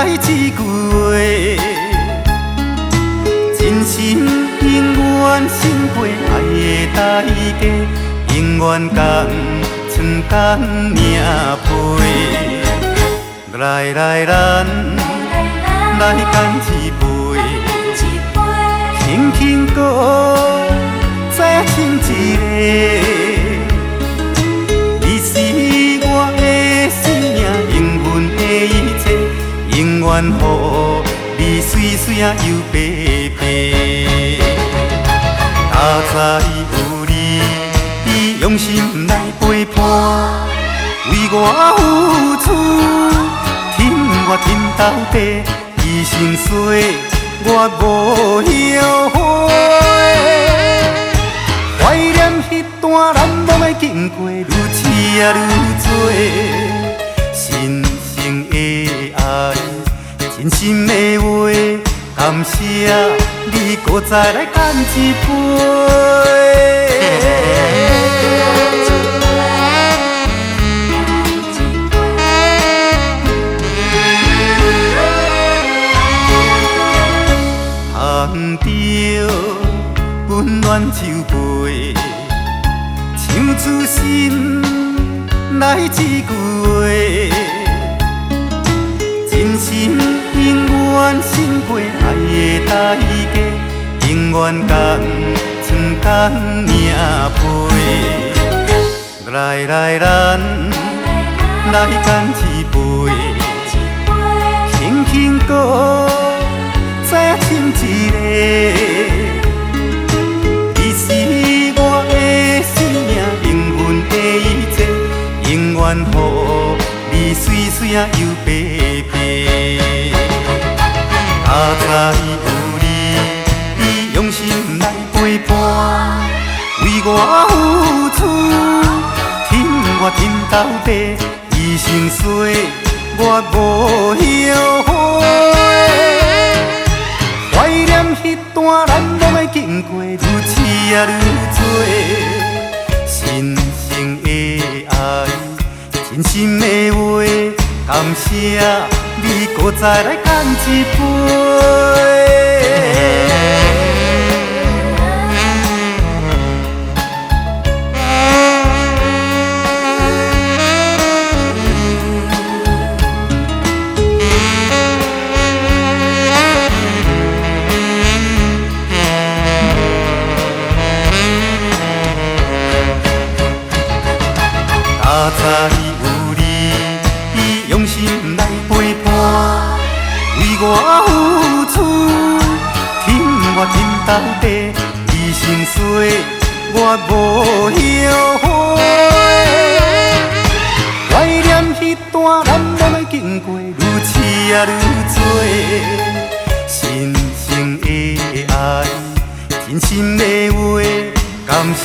来一句话，真心永远心陪爱的大家，永远共春共命陪。来，咱来干一杯，轻轻歌再唱一个。你是我的生命，永远的一切，永远予你水水啊又白白。早知有你用心来陪伴，为我付出，甜我甜到底，一生衰我无后悔。怀念迄段难忘的经过，愈痴啊愈多，深深的爱，真心的话，感谢你搁再来干一杯。捧着温暖酒杯，唱出心内一句话，真心永远心陪爱的大家，永远共春共命陪。来，咱来干一杯，轻轻歌再唱一个。你是我的生命，永远的一切，永远予你水水啊又白白。早知有你用心来陪伴，为我付出，甜我甜到底，一生衰我无后悔。怀念迄段难忘的经过，愈痴啊愈多，深深的爱，真心的话，感谢你搁再来干一杯。早知有你用心来陪伴，为我付出，甜我甜到底，一生衰我无后悔。怀念迄段难忘的经过，愈痴啊愈多，深深的爱，真心的话，感谢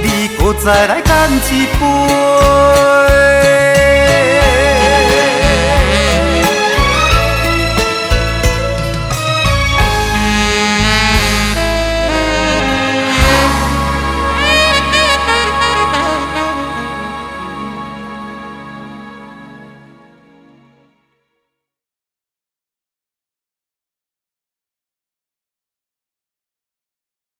你搁再来干一杯。